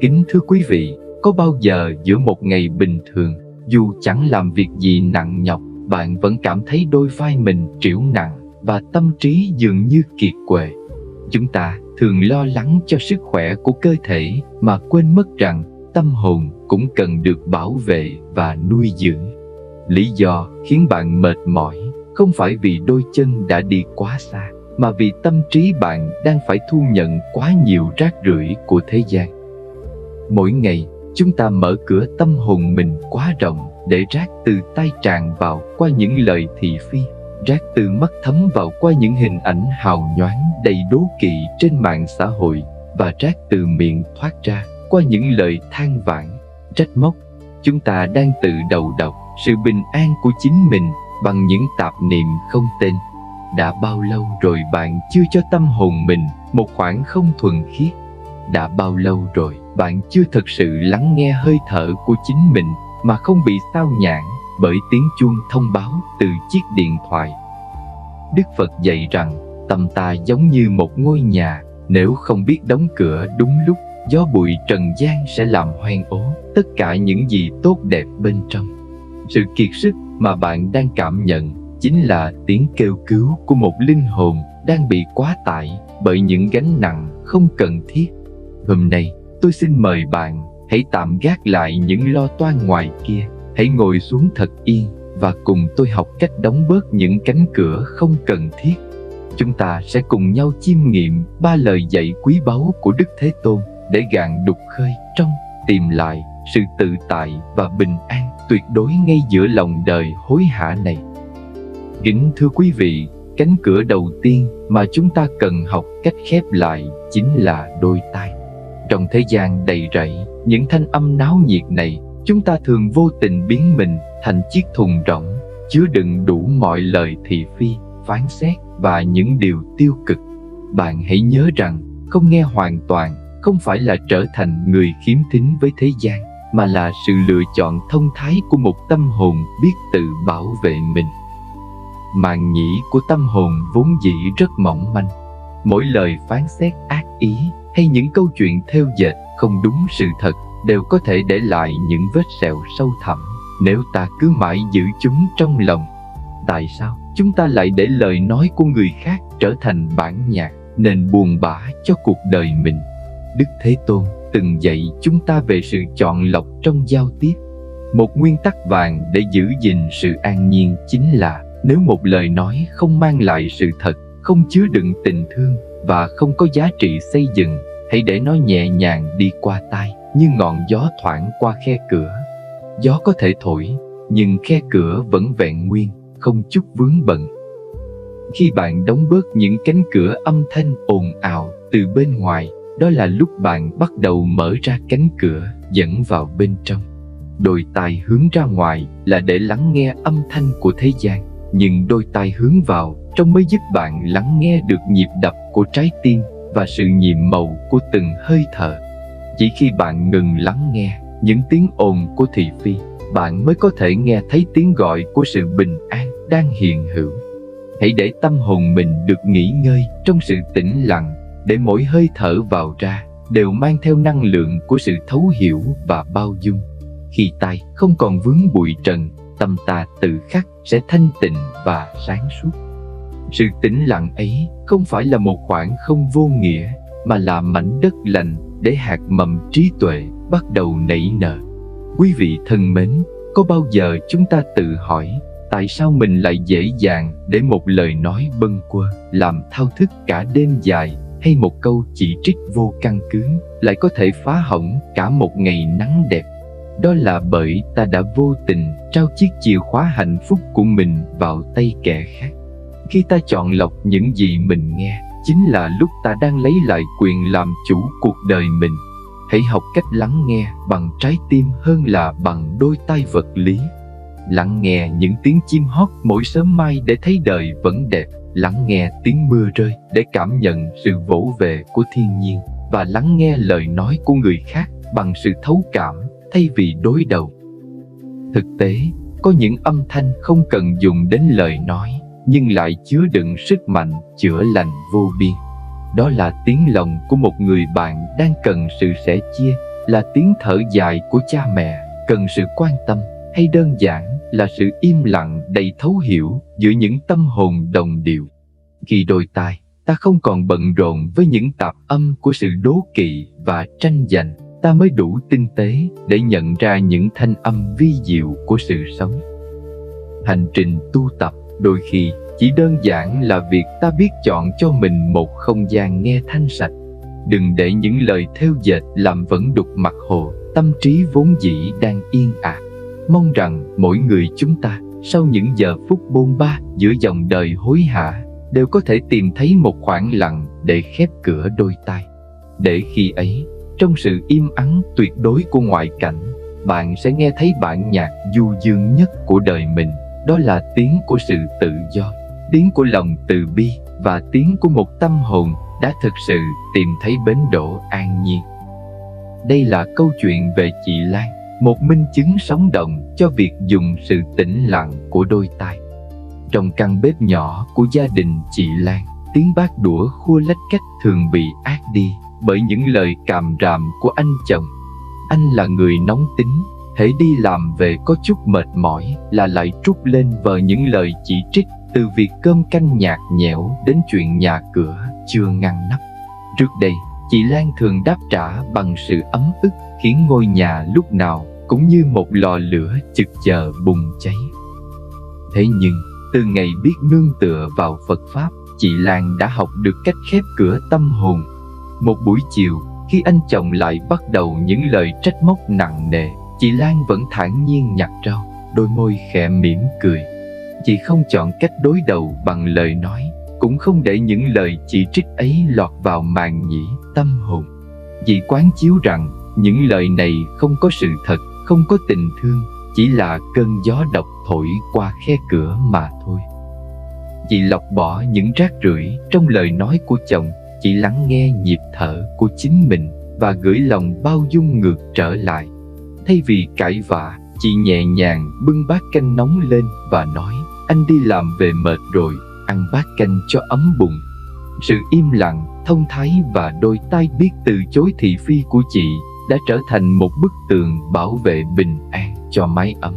Kính thưa quý vị, có bao giờ giữa một ngày bình thường, dù chẳng làm việc gì nặng nhọc, bạn vẫn cảm thấy đôi vai mình trĩu nặng và tâm trí dường như kiệt quệ? Chúng ta thường lo lắng cho sức khỏe của cơ thể mà quên mất rằng tâm hồn cũng cần được bảo vệ và nuôi dưỡng. Lý do khiến bạn mệt mỏi không phải vì đôi chân đã đi quá xa, mà vì tâm trí bạn đang phải thu nhận quá nhiều rác rưởi của thế gian. Mỗi ngày, chúng ta mở cửa tâm hồn mình quá rộng để rác từ tai tràn vào qua những lời thị phi, rác từ mắt thấm vào qua những hình ảnh hào nhoáng đầy đố kỵ trên mạng xã hội, và rác từ miệng thoát ra qua những lời than vãn, trách móc. Chúng ta đang tự đầu độc sự bình an của chính mình bằng những tạp niệm không tên. Đã bao lâu rồi bạn chưa cho tâm hồn mình một khoảng không thuần khiết? Đã bao lâu rồi bạn chưa thực sự lắng nghe hơi thở của chính mình mà không bị xao nhãng bởi tiếng chuông thông báo từ chiếc điện thoại? Đức Phật dạy rằng tâm ta giống như một ngôi nhà, nếu không biết đóng cửa đúng lúc, gió bụi trần gian sẽ làm hoen ố tất cả những gì tốt đẹp bên trong. Sự kiệt sức mà bạn đang cảm nhận chính là tiếng kêu cứu của một linh hồn đang bị quá tải bởi những gánh nặng không cần thiết. Hôm nay, tôi xin mời bạn hãy tạm gác lại những lo toan ngoài kia, hãy ngồi xuống thật yên và cùng tôi học cách đóng bớt những cánh cửa không cần thiết. Chúng ta sẽ cùng nhau chiêm nghiệm 3 lời dạy quý báu của Đức Thế Tôn để gạn đục khơi trong, tìm lại sự tự tại và bình an tuyệt đối ngay giữa lòng đời hối hả này. Kính thưa quý vị, cánh cửa đầu tiên mà chúng ta cần học cách khép lại chính là đôi tai. Trong thế gian đầy rẫy những thanh âm náo nhiệt này, chúng ta thường vô tình biến mình thành chiếc thùng rỗng chứa đựng đủ mọi lời thị phi, phán xét và những điều tiêu cực. Bạn hãy nhớ rằng không nghe hoàn toàn không phải là trở thành người khiếm thính với thế gian, mà là sự lựa chọn thông thái của một tâm hồn biết tự bảo vệ mình. Màng nhĩ của tâm hồn vốn dĩ rất mỏng manh. Mỗi lời phán xét ác ý hay những câu chuyện thêu dệt không đúng sự thật đều có thể để lại những vết sẹo sâu thẳm nếu ta cứ mãi giữ chúng trong lòng. Tại sao chúng ta lại để lời nói của người khác trở thành bản nhạc nên buồn bã cho cuộc đời mình? Đức Thế Tôn từng dạy chúng ta về sự chọn lọc trong giao tiếp. Một nguyên tắc vàng để giữ gìn sự an nhiên chính là nếu một lời nói không mang lại sự thật, không chứa đựng tình thương và không có giá trị xây dựng, hãy để nó nhẹ nhàng đi qua tai như ngọn gió thoảng qua khe cửa. Gió có thể thổi, nhưng khe cửa vẫn vẹn nguyên, không chút vướng bận. Khi bạn đóng bớt những cánh cửa âm thanh ồn ào từ bên ngoài, đó là lúc bạn bắt đầu mở ra cánh cửa dẫn vào bên trong. Đôi tai hướng ra ngoài là để lắng nghe âm thanh của thế gian, nhưng đôi tai hướng vào trong mới giúp bạn lắng nghe được nhịp đập của trái tim và sự nhiệm màu của từng hơi thở. Chỉ khi bạn ngừng lắng nghe những tiếng ồn của thị phi, bạn mới có thể nghe thấy tiếng gọi của sự bình an đang hiện hữu. Hãy để tâm hồn mình được nghỉ ngơi trong sự tĩnh lặng, để mỗi hơi thở vào ra đều mang theo năng lượng của sự thấu hiểu và bao dung. Khi tai không còn vướng bụi trần, tâm ta tự khắc sẽ thanh tịnh và sáng suốt. Sự tĩnh lặng ấy không phải là một khoảng không vô nghĩa, mà là mảnh đất lành để hạt mầm trí tuệ bắt đầu nảy nở. Quý vị thân mến, có bao giờ chúng ta tự hỏi tại sao mình lại dễ dàng để một lời nói bâng quơ làm thao thức cả đêm dài, hay một câu chỉ trích vô căn cứ lại có thể phá hỏng cả một ngày nắng đẹp? Đó là bởi ta đã vô tình trao chiếc chìa khóa hạnh phúc của mình vào tay kẻ khác. Khi ta chọn lọc những gì mình nghe, chính là lúc ta đang lấy lại quyền làm chủ cuộc đời mình. Hãy học cách lắng nghe bằng trái tim hơn là bằng đôi tai vật lý. Lắng nghe những tiếng chim hót mỗi sớm mai để thấy đời vẫn đẹp. Lắng nghe tiếng mưa rơi để cảm nhận sự vỗ về của thiên nhiên. Và lắng nghe lời nói của người khác bằng sự thấu cảm thay vì đối đầu. Thực tế, có những âm thanh không cần dùng đến lời nói, nhưng lại chứa đựng sức mạnh chữa lành vô biên. Đó là tiếng lòng của một người bạn đang cần sự sẻ chia, là tiếng thở dài của cha mẹ cần sự quan tâm, hay đơn giản là sự im lặng đầy thấu hiểu giữa những tâm hồn đồng điệu? Khi đôi tai ta không còn bận rộn với những tạp âm của sự đố kỵ và tranh giành, ta mới đủ tinh tế để nhận ra những thanh âm vi diệu của sự sống. Hành trình tu tập đôi khi chỉ đơn giản là việc ta biết chọn cho mình một không gian nghe thanh sạch. Đừng để những lời thêu dệt làm vẫn đục mặt hồ tâm trí vốn dĩ đang yên ả. Mong rằng mỗi người chúng ta sau những giờ phút bôn ba giữa dòng đời hối hả đều có thể tìm thấy một khoảng lặng để khép cửa đôi tai. Để khi ấy, trong sự im ắng tuyệt đối của ngoại cảnh, bạn sẽ nghe thấy bản nhạc du dương nhất của đời mình. Đó là tiếng của sự tự do, tiếng của lòng từ bi và tiếng của một tâm hồn đã thực sự tìm thấy bến đỗ an nhiên. Đây là câu chuyện về chị Lan, một minh chứng sống động cho việc dùng sự tĩnh lặng của đôi tai. Trong căn bếp nhỏ của gia đình chị Lan, tiếng bát đũa khua lách cách thường bị át đi bởi những lời càm ràm của anh chồng. Anh là người nóng tính, hễ đi làm về có chút mệt mỏi là lại trút lên vờ những lời chỉ trích, từ việc cơm canh nhạt nhẽo đến chuyện nhà cửa chưa ngăn nắp. Trước đây, chị Lan thường đáp trả bằng sự ấm ức, khiến ngôi nhà lúc nào cũng như một lò lửa trực chờ bùng cháy. Thế nhưng, từ ngày biết nương tựa vào Phật Pháp, chị Lan đã học được cách khép cửa tâm hồn. Một buổi chiều, khi anh chồng lại bắt đầu những lời trách móc nặng nề, chị Lan vẫn thản nhiên nhặt rau, đôi môi khẽ mỉm cười. Chị không chọn cách đối đầu bằng lời nói, cũng không để những lời chỉ trích ấy lọt vào màng nhĩ tâm hồn. Chị quán chiếu rằng những lời này không có sự thật, không có tình thương, chỉ là cơn gió độc thổi qua khe cửa mà thôi. Chị lọc bỏ những rác rưởi trong lời nói của chồng, chị lắng nghe nhịp thở của chính mình và gửi lòng bao dung ngược trở lại. Thay vì cãi vã, chị nhẹ nhàng bưng bát canh nóng lên và nói: "Anh đi làm về mệt rồi, ăn bát canh cho ấm bụng." Sự im lặng, thông thái và đôi tai biết từ chối thị phi của chị đã trở thành một bức tường bảo vệ bình an cho mái ấm.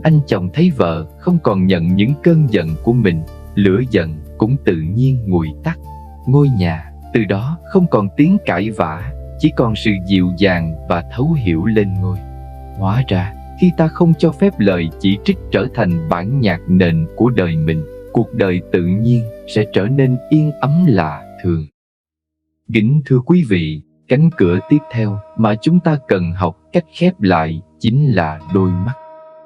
Anh chồng thấy vợ không còn nhận những cơn giận của mình, lửa giận cũng tự nhiên nguội tắt. Ngôi nhà từ đó không còn tiếng cãi vã, chỉ còn sự dịu dàng và thấu hiểu lên ngôi. Hóa ra, khi ta không cho phép lời chỉ trích trở thành bản nhạc nền của đời mình, cuộc đời tự nhiên sẽ trở nên yên ấm lạ thường. Kính thưa quý vị, cánh cửa tiếp theo mà chúng ta cần học cách khép lại chính là đôi mắt.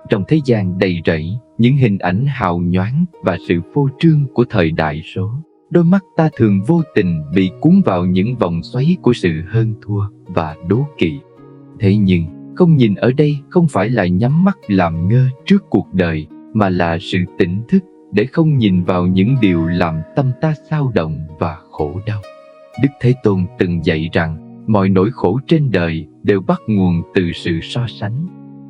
Trong thế gian đầy rẫy những hình ảnh hào nhoáng và sự phô trương của thời đại số, đôi mắt ta thường vô tình bị cuốn vào những vòng xoáy của sự hơn thua và đố kỵ. Thế nhưng, không nhìn ở đây không phải là nhắm mắt làm ngơ trước cuộc đời, mà là sự tỉnh thức để không nhìn vào những điều làm tâm ta xao động và khổ đau. Đức Thế Tôn từng dạy rằng mọi nỗi khổ trên đời đều bắt nguồn từ sự so sánh.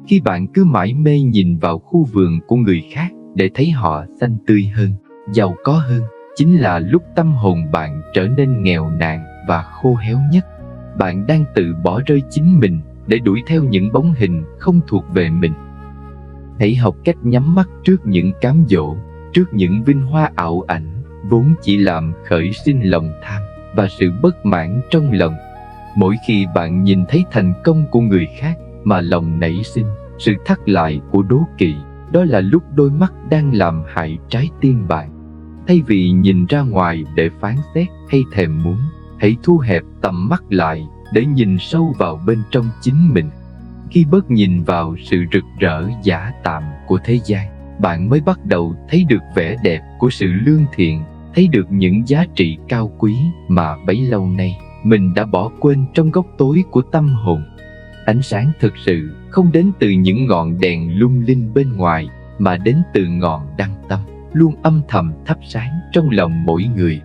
Khi bạn cứ mải mê nhìn vào khu vườn của người khác để thấy họ xanh tươi hơn, giàu có hơn, chính là lúc tâm hồn bạn trở nên nghèo nàn và khô héo nhất. Bạn đang tự bỏ rơi chính mình để đuổi theo những bóng hình không thuộc về mình. Hãy học cách nhắm mắt trước những cám dỗ, trước những vinh hoa ảo ảnh vốn chỉ làm khởi sinh lòng tham và sự bất mãn trong lòng. Mỗi khi bạn nhìn thấy thành công của người khác mà lòng nảy sinh sự thắt lại của đố kỵ, đó là lúc đôi mắt đang làm hại trái tim bạn. Thay vì nhìn ra ngoài để phán xét hay thèm muốn, hãy thu hẹp tầm mắt lại để nhìn sâu vào bên trong chính mình. Khi bớt nhìn vào sự rực rỡ giả tạm của thế gian, bạn mới bắt đầu thấy được vẻ đẹp của sự lương thiện, thấy được những giá trị cao quý mà bấy lâu nay mình đã bỏ quên trong góc tối của tâm hồn. Ánh sáng thực sự không đến từ những ngọn đèn lung linh bên ngoài, mà đến từ ngọn đăng tâm luôn âm thầm thắp sáng trong lòng mỗi người.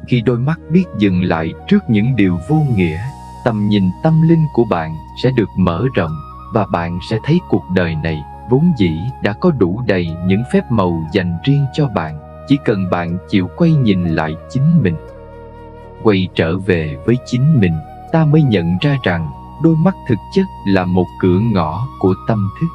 Khi đôi mắt biết dừng lại trước những điều vô nghĩa, tầm nhìn tâm linh của bạn sẽ được mở rộng, và bạn sẽ thấy cuộc đời này vốn dĩ đã có đủ đầy những phép màu dành riêng cho bạn, chỉ cần bạn chịu quay nhìn lại chính mình. Quay trở về với chính mình, ta mới nhận ra rằng đôi mắt thực chất là một cửa ngõ của tâm thức.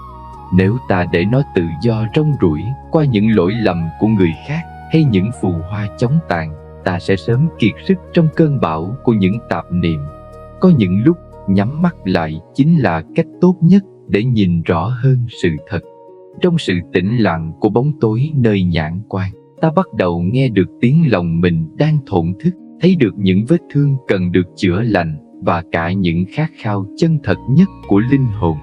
Nếu ta để nó tự do rong ruổi qua những lỗi lầm của người khác hay những phù hoa chóng tàn, ta sẽ sớm kiệt sức trong cơn bão của những tạp niệm. Có những lúc nhắm mắt lại chính là cách tốt nhất để nhìn rõ hơn sự thật. Trong sự tĩnh lặng của bóng tối nơi nhãn quan, ta bắt đầu nghe được tiếng lòng mình đang thổn thức, thấy được những vết thương cần được chữa lành và cả những khát khao chân thật nhất của linh hồn.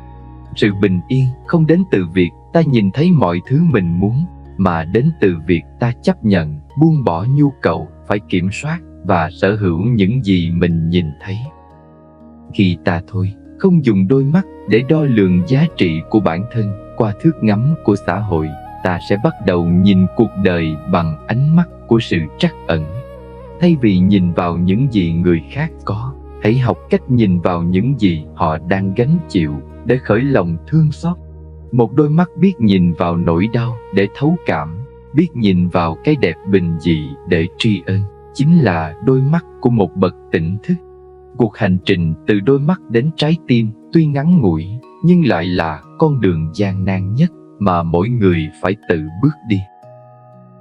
Sự bình yên không đến từ việc ta nhìn thấy mọi thứ mình muốn, mà đến từ việc ta chấp nhận, buông bỏ nhu cầu phải kiểm soát và sở hữu những gì mình nhìn thấy. Khi ta thôi không dùng đôi mắt để đo lường giá trị của bản thân qua thước ngắm của xã hội, ta sẽ bắt đầu nhìn cuộc đời bằng ánh mắt của sự trắc ẩn. Thay vì nhìn vào những gì người khác có, hãy học cách nhìn vào những gì họ đang gánh chịu để khởi lòng thương xót. Một đôi mắt biết nhìn vào nỗi đau để thấu cảm, biết nhìn vào cái đẹp bình dị để tri ân, chính là đôi mắt của một bậc tỉnh thức. Cuộc hành trình từ đôi mắt đến trái tim tuy ngắn ngủi, nhưng lại là con đường gian nan nhất mà mỗi người phải tự bước đi.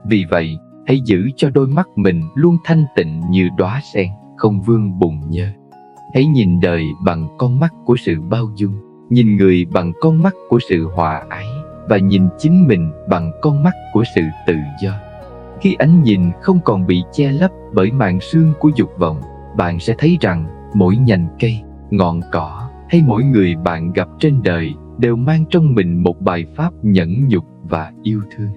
Vì vậy, hãy giữ cho đôi mắt mình luôn thanh tịnh như đóa sen, không vương bùn nhơ. Hãy nhìn đời bằng con mắt của sự bao dung, nhìn người bằng con mắt của sự hòa ái, và nhìn chính mình bằng con mắt của sự tự do. Khi ánh nhìn không còn bị che lấp bởi màn sương của dục vọng, bạn sẽ thấy rằng mỗi nhành cây, ngọn cỏ hay mỗi người bạn gặp trên đời đều mang trong mình một bài pháp nhẫn nhục và yêu thương.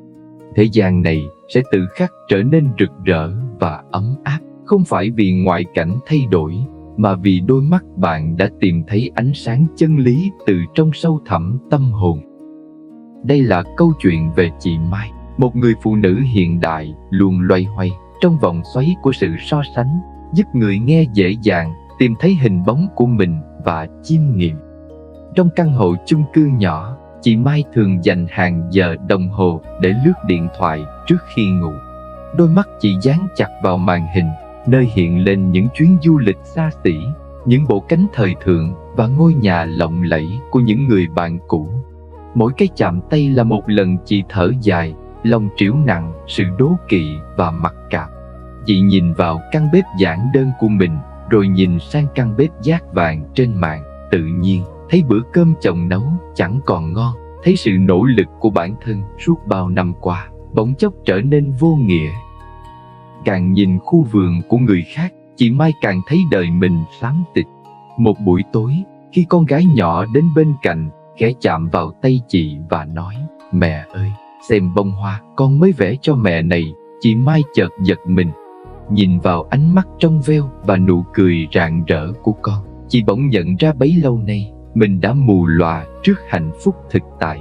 Thế gian này sẽ tự khắc trở nên rực rỡ và ấm áp, không phải vì ngoại cảnh thay đổi, mà vì đôi mắt bạn đã tìm thấy ánh sáng chân lý từ trong sâu thẳm tâm hồn. Đây là câu chuyện về chị Mai, một người phụ nữ hiện đại luôn loay hoay trong vòng xoáy của sự so sánh, giúp người nghe dễ dàng tìm thấy hình bóng của mình và chiêm nghiệm. Trong căn hộ chung cư nhỏ, chị Mai thường dành hàng giờ đồng hồ để lướt điện thoại trước khi ngủ. Đôi mắt chị dán chặt vào màn hình, nơi hiện lên những chuyến du lịch xa xỉ, những bộ cánh thời thượng và ngôi nhà lộng lẫy của những người bạn cũ. Mỗi cái chạm tay là một lần chị thở dài, lòng trĩu nặng, sự đố kỵ và mặc cảm. Chị nhìn vào căn bếp giản đơn của mình, rồi nhìn sang căn bếp dát vàng trên mạng, tự nhiên thấy bữa cơm chồng nấu chẳng còn ngon, thấy sự nỗ lực của bản thân suốt bao năm qua bỗng chốc trở nên vô nghĩa. Càng nhìn khu vườn của người khác, chị Mai càng thấy đời mình xám xịt. Một buổi tối, khi con gái nhỏ đến bên cạnh, khẽ chạm vào tay chị và nói: "Mẹ ơi, xem bông hoa con mới vẽ cho mẹ này." Chị Mai chợt giật mình. Nhìn vào ánh mắt trong veo và nụ cười rạng rỡ của con, chị bỗng nhận ra bấy lâu nay mình đã mù lòa trước hạnh phúc thực tại.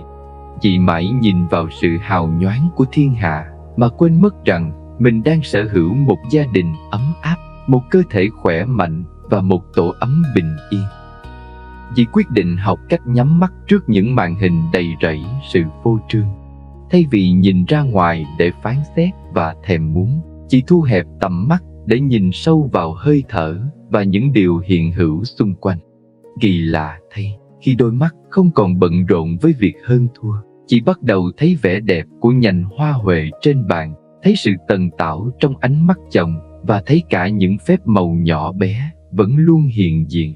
Chị mãi nhìn vào sự hào nhoáng của thiên hạ mà quên mất rằng mình đang sở hữu một gia đình ấm áp, một cơ thể khỏe mạnh và một tổ ấm bình yên. Chị quyết định học cách nhắm mắt trước những màn hình đầy rẫy sự phô trương. Thay vì nhìn ra ngoài để phán xét và thèm muốn, chị thu hẹp tầm mắt để nhìn sâu vào hơi thở và những điều hiện hữu xung quanh. Kỳ lạ thay, khi đôi mắt không còn bận rộn với việc hơn thua, chị bắt đầu thấy vẻ đẹp của nhành hoa huệ trên bàn, thấy sự tần tảo trong ánh mắt chồng và thấy cả những phép màu nhỏ bé vẫn luôn hiện diện.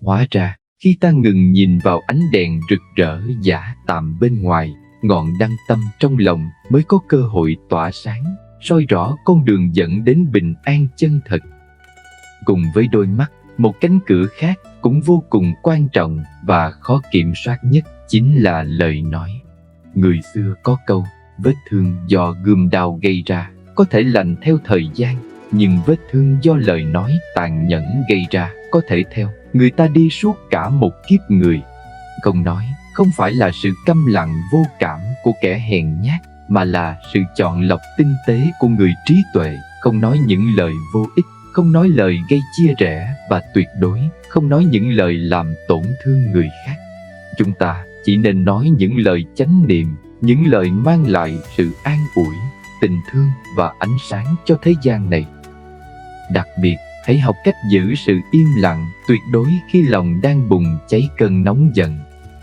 Hóa ra, khi ta ngừng nhìn vào ánh đèn rực rỡ giả tạm bên ngoài, ngọn đăng tâm trong lòng mới có cơ hội tỏa sáng, soi rõ con đường dẫn đến bình an chân thật. Cùng với đôi mắt, một cánh cửa khác cũng vô cùng quan trọng và khó kiểm soát nhất chính là lời nói. Người xưa có câu, vết thương do gươm đao gây ra có thể lành theo thời gian, nhưng vết thương do lời nói tàn nhẫn gây ra có thể theo người ta đi suốt cả một kiếp người. Không nói không phải là sự câm lặng vô cảm của kẻ hèn nhát, mà là sự chọn lọc tinh tế của người trí tuệ. Không nói những lời vô ích, không nói lời gây chia rẽ, và tuyệt đối không nói những lời làm tổn thương người khác. Chúng ta chỉ nên nói những lời chánh niệm, những lời mang lại sự an ủi, tình thương và ánh sáng cho thế gian này. Đặc biệt, Hãy học cách giữ sự im lặng tuyệt đối khi lòng đang bùng cháy cơn nóng giận.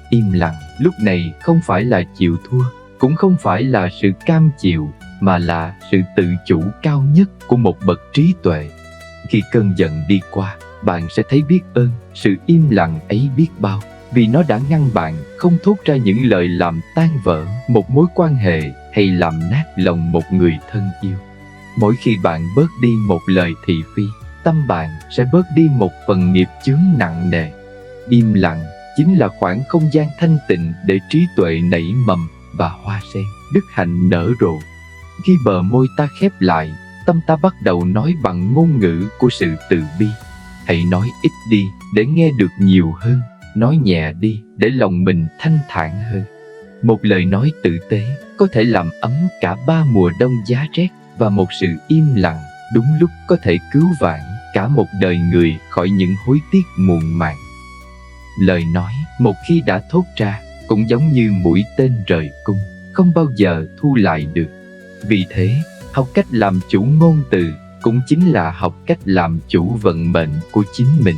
Im lặng lúc này không phải là chịu thua, cũng không phải là sự cam chịu, mà là sự tự chủ cao nhất của một bậc trí tuệ. Khi cơn giận đi qua, bạn sẽ thấy biết ơn sự im lặng ấy biết bao, vì nó đã ngăn bạn không thốt ra những lời làm tan vỡ một mối quan hệ hay làm nát lòng một người thân yêu. Mỗi khi bạn bớt đi một lời thị phi, tâm bạn sẽ bớt đi một phần nghiệp chướng nặng nề. Im lặng chính là khoảng không gian thanh tịnh để trí tuệ nảy mầm và hoa sen, đức hạnh nở rộ. Khi bờ môi ta khép lại, tâm ta bắt đầu nói bằng ngôn ngữ của sự từ bi. Hãy nói ít đi để nghe được nhiều hơn, nói nhẹ đi để lòng mình thanh thản hơn. Một lời nói tử tế có thể làm ấm cả 3 mùa đông giá rét, và một sự im lặng đúng lúc có thể cứu vãn cả một đời người khỏi những hối tiếc muộn màng. Lời nói một khi đã thốt ra cũng giống như mũi tên rời cung, không bao giờ thu lại được. Vì thế, học cách làm chủ ngôn từ cũng chính là học cách làm chủ vận mệnh của chính mình.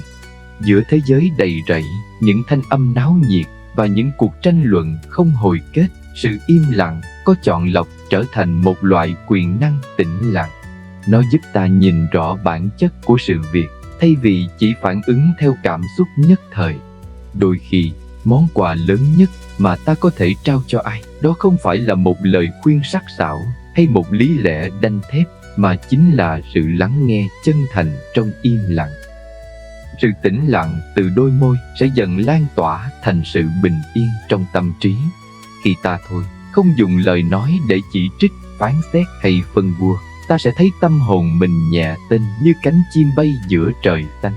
Giữa thế giới đầy rẫy những thanh âm náo nhiệt và những cuộc tranh luận không hồi kết, sự im lặng có chọn lọc trở thành một loại quyền năng tĩnh lặng. Nó giúp ta nhìn rõ bản chất của sự việc, thay vì chỉ phản ứng theo cảm xúc nhất thời. Đôi khi, món quà lớn nhất mà ta có thể trao cho ai, đó không phải là một lời khuyên sắc sảo hay một lý lẽ đanh thép, mà chính là sự lắng nghe chân thành trong im lặng. Sự tĩnh lặng từ đôi môi sẽ dần lan tỏa thành sự bình yên trong tâm trí. Khi ta thôi không dùng lời nói để chỉ trích, phán xét hay phân bua, ta sẽ thấy tâm hồn mình nhẹ tênh như cánh chim bay giữa trời xanh.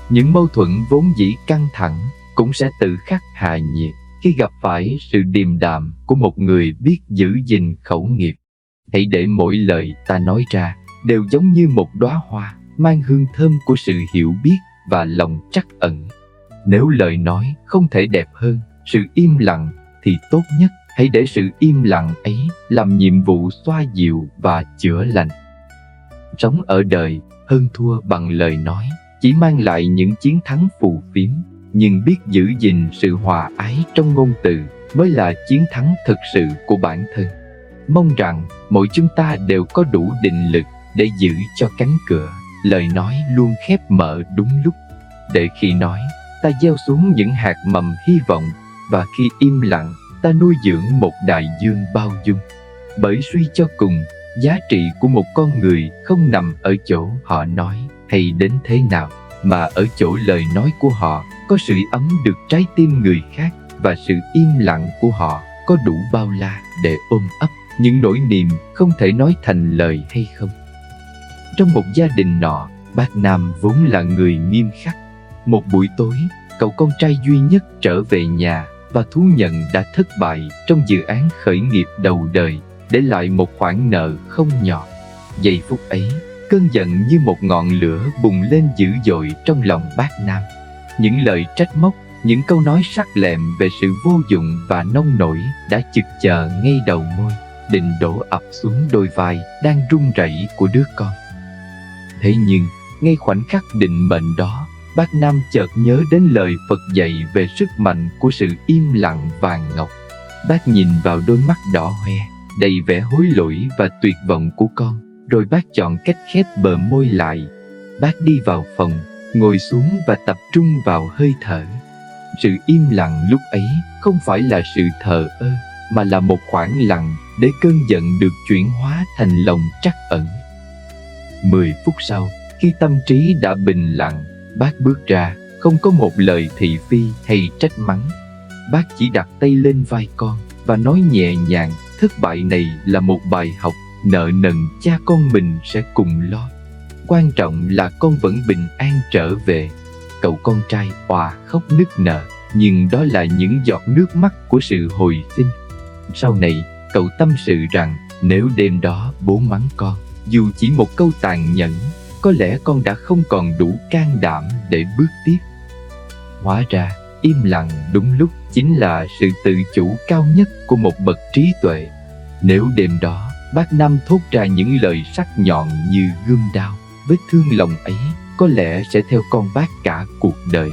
Những mâu thuẫn vốn dĩ căng thẳng cũng sẽ tự khắc hạ nhiệt khi gặp phải sự điềm đạm của một người biết giữ gìn khẩu nghiệp. Hãy để mỗi lời ta nói ra đều giống như một đóa hoa mang hương thơm của sự hiểu biết và lòng trắc ẩn. Nếu lời nói không thể đẹp hơn sự im lặng thì tốt nhất hãy để sự im lặng ấy làm nhiệm vụ xoa dịu và chữa lành. Sống ở đời hơn thua bằng lời nói chỉ mang lại những chiến thắng phù phiếm, nhưng biết giữ gìn sự hòa ái trong ngôn từ mới là chiến thắng thực sự của bản thân. Mong rằng mỗi chúng ta đều có đủ định lực để giữ cho cánh cửa lời nói luôn khép mở đúng lúc, để khi nói ta gieo xuống những hạt mầm hy vọng, và khi im lặng ta nuôi dưỡng một đại dương bao dung. Bởi suy cho cùng, giá trị của một con người không nằm ở chỗ họ nói hay đến thế nào, mà ở chỗ lời nói của họ có sưởi ấm được trái tim người khác, và sự im lặng của họ có đủ bao la để ôm ấp những nỗi niềm không thể nói thành lời hay không. Trong một gia đình nọ, bác Nam vốn là người nghiêm khắc. Một buổi tối, cậu con trai duy nhất trở về nhà và thú nhận đã thất bại trong dự án khởi nghiệp đầu đời, để lại một khoản nợ không nhỏ. Giây phút ấy, cơn giận như một ngọn lửa bùng lên dữ dội trong lòng bác Nam. Những lời trách móc, những câu nói sắc lẹm về sự vô dụng và nông nổi đã chực chờ ngay đầu môi, định đổ ập xuống đôi vai đang run rẩy của đứa con. Thế nhưng, ngay khoảnh khắc định mệnh đó, bác Nam chợt nhớ đến lời Phật dạy về sức mạnh của sự im lặng vàng ngọc. Bác nhìn vào đôi mắt đỏ hoe, đầy vẻ hối lỗi và tuyệt vọng của con, rồi bác chọn cách khép bờ môi lại. Bác đi vào phòng, ngồi xuống và tập trung vào hơi thở. Sự im lặng lúc ấy không phải là sự thờ ơ, mà là một khoảng lặng để cơn giận được chuyển hóa thành lòng trắc ẩn. 10 phút sau, khi tâm trí đã bình lặng, bác bước ra, không có một lời thị phi hay trách mắng. Bác chỉ đặt tay lên vai con và nói nhẹ nhàng, thất bại này là một bài học, nợ nần cha con mình sẽ cùng lo. Quan trọng là con vẫn bình an trở về. Cậu con trai òa khóc nức nở, nhưng đó là những giọt nước mắt của sự hồi sinh. Sau này, cậu tâm sự rằng nếu đêm đó bố mắng con, dù chỉ một câu tàn nhẫn, có lẽ con đã không còn đủ can đảm để bước tiếp. Hóa ra, im lặng đúng lúc chính là sự tự chủ cao nhất của một bậc trí tuệ. Nếu đêm đó, bác Năm thốt ra những lời sắc nhọn như gươm đao, vết thương lòng ấy có lẽ sẽ theo con bác cả cuộc đời.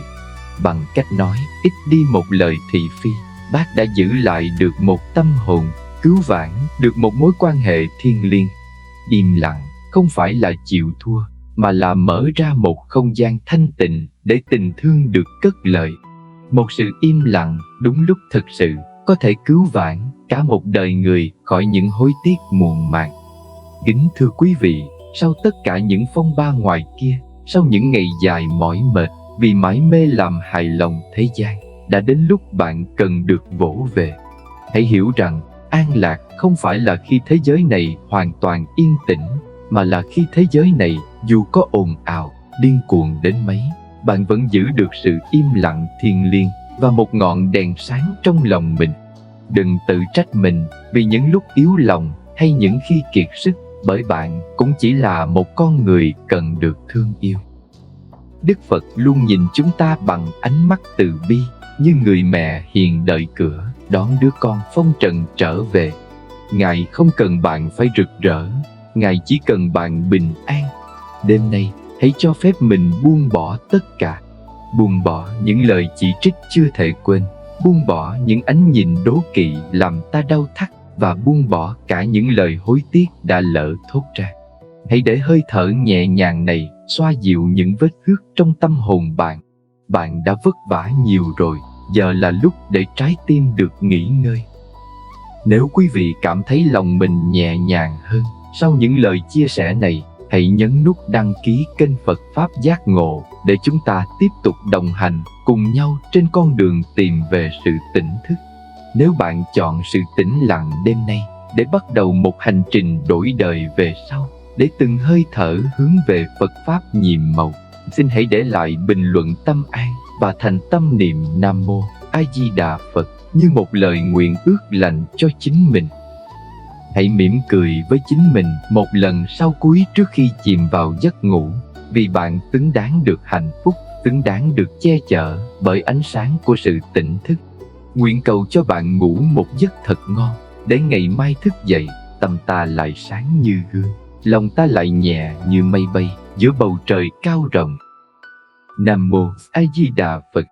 Bằng cách nói ít đi một lời thị phi, bác đã giữ lại được một tâm hồn, cứu vãn được một mối quan hệ thiêng liêng. Im lặng không phải là chịu thua, mà là mở ra một không gian thanh tịnh để tình thương được cất lời. Một sự im lặng đúng lúc thực sự có thể cứu vãn cả một đời người khỏi những hối tiếc muộn màng. Kính thưa quý vị, sau tất cả những phong ba ngoài kia, sau những ngày dài mỏi mệt vì mải mê làm hài lòng thế gian, đã đến lúc bạn cần được vỗ về. Hãy hiểu rằng an lạc không phải là khi thế giới này hoàn toàn yên tĩnh, mà là khi thế giới này dù có ồn ào, điên cuồng đến mấy, bạn vẫn giữ được sự im lặng thiêng liêng và một ngọn đèn sáng trong lòng mình. Đừng tự trách mình vì những lúc yếu lòng hay những khi kiệt sức, bởi bạn cũng chỉ là một con người cần được thương yêu. Đức Phật luôn nhìn chúng ta bằng ánh mắt từ bi, như người mẹ hiền đợi cửa đón đứa con phong trần trở về. Ngài không cần bạn phải rực rỡ, Ngài chỉ cần bạn bình an. Đêm nay, hãy cho phép mình buông bỏ tất cả. Buông bỏ những lời chỉ trích chưa thể quên, buông bỏ những ánh nhìn đố kỵ làm ta đau thắt, và buông bỏ cả những lời hối tiếc đã lỡ thốt ra. Hãy để hơi thở nhẹ nhàng này xoa dịu những vết xước trong tâm hồn bạn. Bạn đã vất vả nhiều rồi, giờ là lúc để trái tim được nghỉ ngơi. Nếu quý vị cảm thấy lòng mình nhẹ nhàng hơn sau những lời chia sẻ này, hãy nhấn nút đăng ký kênh Phật Pháp Giác Ngộ để chúng ta tiếp tục đồng hành cùng nhau trên con đường tìm về sự tỉnh thức. Nếu bạn chọn sự tĩnh lặng đêm nay để bắt đầu một hành trình đổi đời về sau, để từng hơi thở hướng về Phật Pháp nhiệm màu, xin hãy để lại bình luận tâm an và thành tâm niệm Nam Mô A Di Đà Phật như một lời nguyện ước lành cho chính mình. Hãy mỉm cười với chính mình một lần sau cuối trước khi chìm vào giấc ngủ, vì bạn xứng đáng được hạnh phúc, xứng đáng được che chở bởi ánh sáng của sự tỉnh thức. Nguyện cầu cho bạn ngủ một giấc thật ngon, để ngày mai thức dậy, tâm ta lại sáng như gương, lòng ta lại nhẹ như mây bay giữa bầu trời cao rộng. Nam Mô A Di Đà Phật.